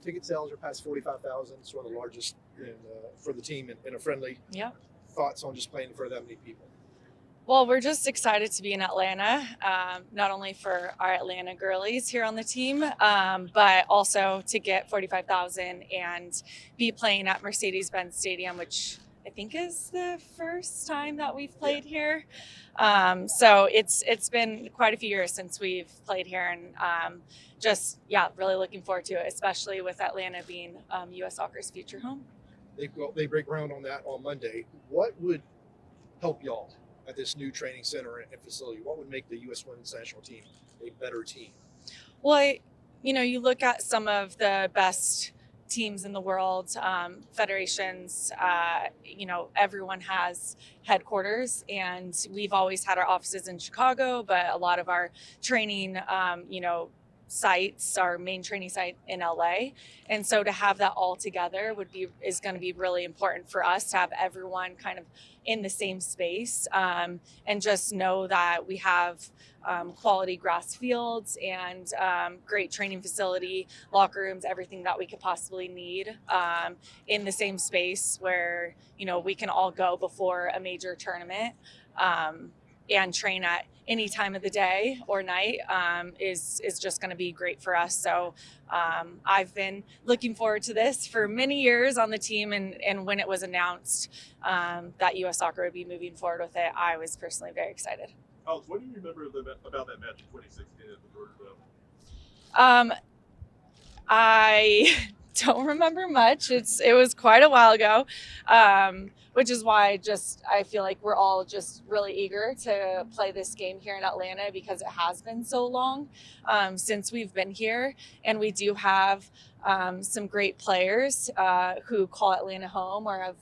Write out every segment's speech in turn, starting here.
ticket sales are past 45,000. It's one of the largest for the team in a friendly. Yeah. Thoughts on just playing in front of that many people? Well, we're just excited to be in Atlanta, not only for our Atlanta girlies here on the team, but also to get 45,000 and be playing at Mercedes-Benz Stadium, which I think is the first time that we've played here. So it's been quite a few years since we've played here, and really looking forward to it, especially with Atlanta being U.S. Soccer's future home. They break ground on that on Monday. What would help y'all at this new training center and facility? What would make the U.S. Women's National Team a better team? Well, you look at some of the best teams in the world, federations, everyone has headquarters, and we've always had our offices in Chicago, but a lot of our training, sites, our main training site in LA. And so to have that all together is going to be really important for us to have everyone kind of in the same space, and just know that we have quality grass fields and great training facility, locker rooms, everything that we could possibly need in the same space where, we can all go before a major tournament and train at any time of the day or night is just going to be great for us. So I've been looking forward to this for many years on the team, and when it was announced that U.S. Soccer would be moving forward with it, I was personally very excited. Alex, what do you remember about that match in 2016 at the Georgia Dome? I don't remember much. It was quite a while ago, which is why I feel like we're all just really eager to play this game here in Atlanta, because it has been so long since we've been here, and we do have some great players who call Atlanta home or have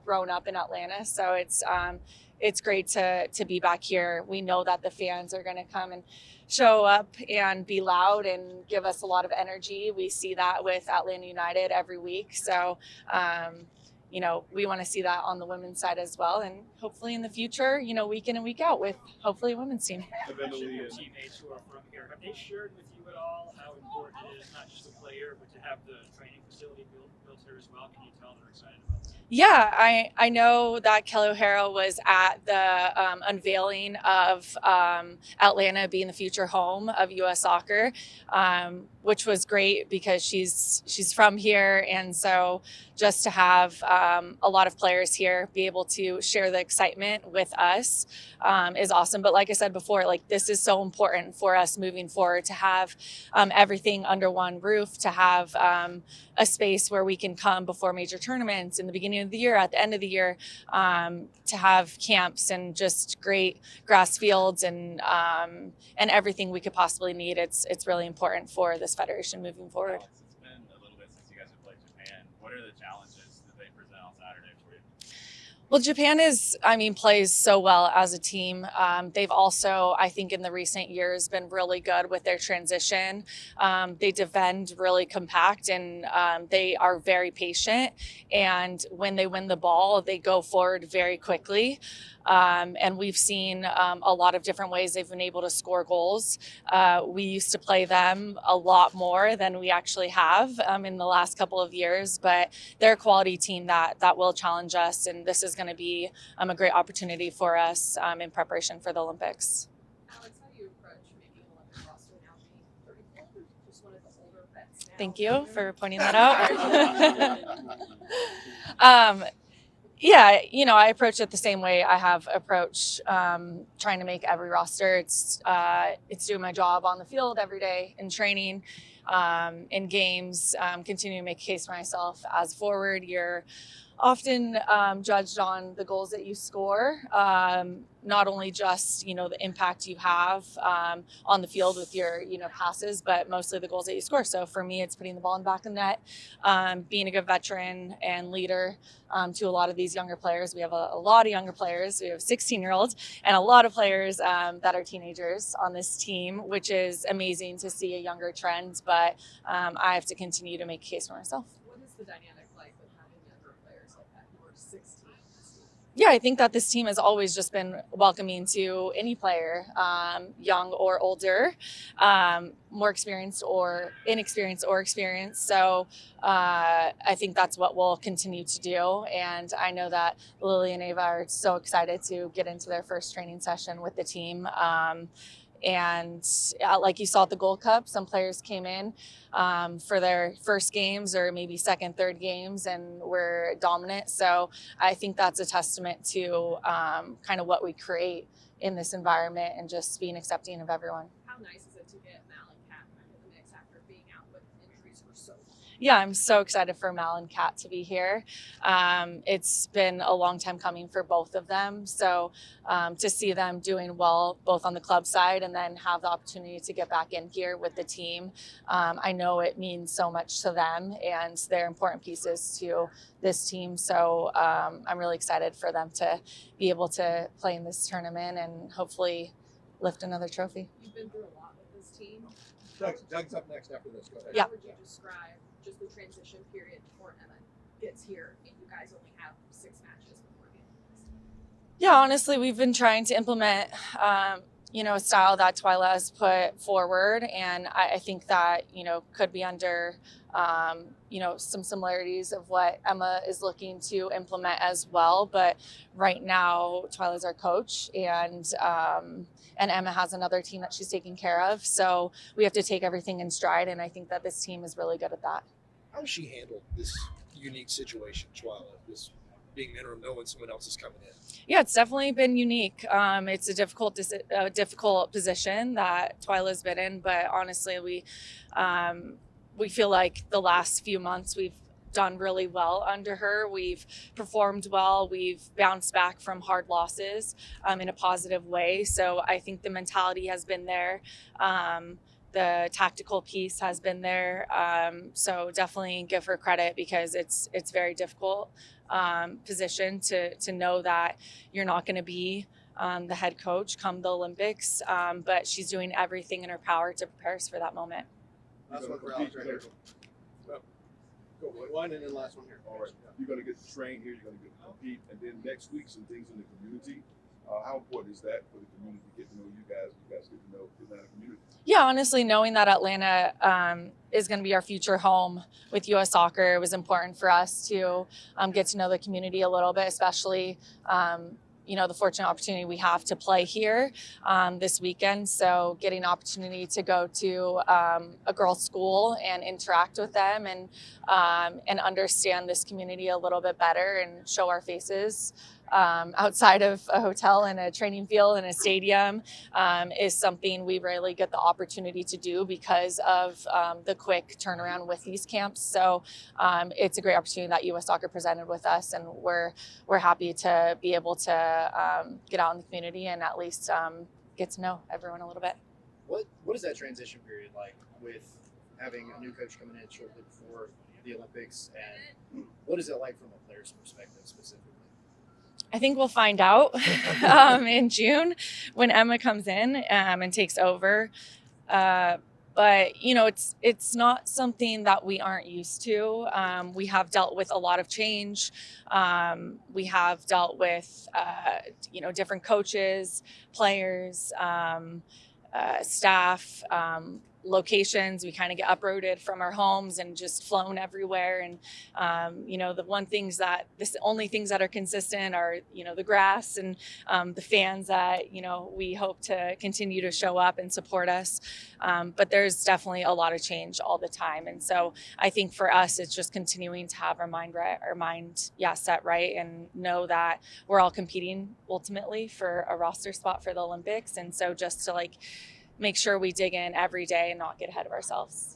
grown up in Atlanta. So it's great to be back here. We know that the fans are going to come and show up and be loud and give us a lot of energy. We see that with Atlanta United every week. So, we want to see that on the women's side as well. And hopefully in the future, week in and week out with hopefully a women's team. Your teammates who are from here, have they shared with you at all how important it is, not just to play here, but to have the training facility built here as well? Can you tell they're excited about that? Yeah, I know that Kelly O'Hara was at the unveiling of Atlanta being the future home of U.S. Soccer, which was great because she's from here, and so just to have a lot of players here be able to share the excitement with us is awesome. But like I said before, this is so important for us moving forward to have everything under one roof, to have a space where we can come before major tournaments in the beginning of the year, at the end of the year, to have camps and just great grass fields and everything we could possibly need. It's really important for this federation moving forward. Alex, it's been a little bit since you guys have played Japan. What are the challenges that they present on Saturday for you? Well, Japan plays so well as a team. They've also, I think in the recent years, been really good with their transition. They defend really compact, and they are very patient. And when they win the ball, they go forward very quickly. And we've seen a lot of different ways they've been able to score goals. We used to play them a lot more than we actually have in the last couple of years, but they're a quality team that will challenge us, and this is going to be a great opportunity for us in preparation for the Olympics. Alex, how do you approach making an Olympic roster now being 34? Just one of the older vets now. Thank you for pointing that out. Yeah, I approach it the same way I have approached trying to make every roster. It's doing my job on the field every day in training, in games, continue to make a case for myself as forward. You're often judged on the goals that you score, not only just, the impact you have on the field with your, passes, but mostly the goals that you score. So for me, it's putting the ball in the back of the net, being a good veteran and leader to a lot of these younger players. We have a lot of younger players. We have 16-year-olds and a lot of players that are teenagers on this team, which is amazing to see a younger trend. But I have to continue to make a case for myself. What is the dynamic like with having younger players like that who are 16? Yeah, I think that this team has always just been welcoming to any player, young or older, more experienced or inexperienced or experienced. So I think that's what we'll continue to do. And I know that Lily and Ava are so excited to get into their first training session with the team. And like you saw at the Gold Cup, some players came in for their first games or maybe second, third games and were dominant. So I think that's a testament to kind of what we create in this environment and just being accepting of everyone. How nice is it to get Mal and Kat back in the mix after being out with injuries for so long? Yeah, I'm so excited for Mal and Kat to be here. It's been a long time coming for both of them. So to see them doing well, both on the club side and then have the opportunity to get back in here with the team, I know it means so much to them and they're important pieces to this team. So I'm really excited for them to be able to play in this tournament and hopefully lift another trophy. You've been through a lot with this team. Doug's up next after this. Go ahead. Yeah. How would you describe just the transition period before Emma gets here and you guys only have 6 matches before the end of the season? Yeah, honestly, we've been trying to implement, a style that Twyla has put forward. And I think that, could be under, some similarities of what Emma is looking to implement as well. But right now, Twyla's our coach and Emma has another team that she's taking care of. So we have to take everything in stride. And I think that this team is really good at that. How has she handled this unique situation, Twyla, this being interim, knowing someone else is coming in? Yeah, it's definitely been unique. It's a difficult position that Twyla's been in, but honestly, we feel like the last few months we've done really well under her. We've performed well. We've bounced back from hard losses in a positive way. So I think the mentality has been there. The tactical piece has been there. So definitely give her credit because it's very difficult position to know that you're not going to be the head coach come the Olympics, but she's doing everything in her power to prepare us for that moment. Last one for Alex right here. Go one and then last one here. All right. You're going to get to train here. You're going to get to compete. And then next week, some things in the community. How important is that for the community to get to know you guys? You guys get to know the Atlanta community. Yeah, honestly, knowing that Atlanta is going to be our future home with U.S. Soccer, it was important for us to get to know the community a little bit, especially the fortunate opportunity we have to play here this weekend. So getting an opportunity to go to a girls' school and interact with them and understand this community a little bit better and show our faces outside of a hotel and a training field and a stadium is something we rarely get the opportunity to do because of the quick turnaround with these camps. So it's a great opportunity that U.S. Soccer presented with us, and we're happy to be able to get out in the community and at least get to know everyone a little bit. What is that transition period like with having a new coach coming in shortly before the Olympics, and what is it like from a player's perspective specifically? I think we'll find out in June when Emma comes in and takes over. But it's not something that we aren't used to. We have dealt with a lot of change. We have dealt with different coaches, players, staff, locations. We kind of get uprooted from our homes and just flown everywhere. And the only things that are consistent are the grass and the fans that we hope to continue to show up and support us. But there's definitely a lot of change all the time. And so I think for us, it's just continuing to have our mind set right, and know that we're all competing ultimately for a roster spot for the Olympics. And so just to make sure we dig in every day and not get ahead of ourselves.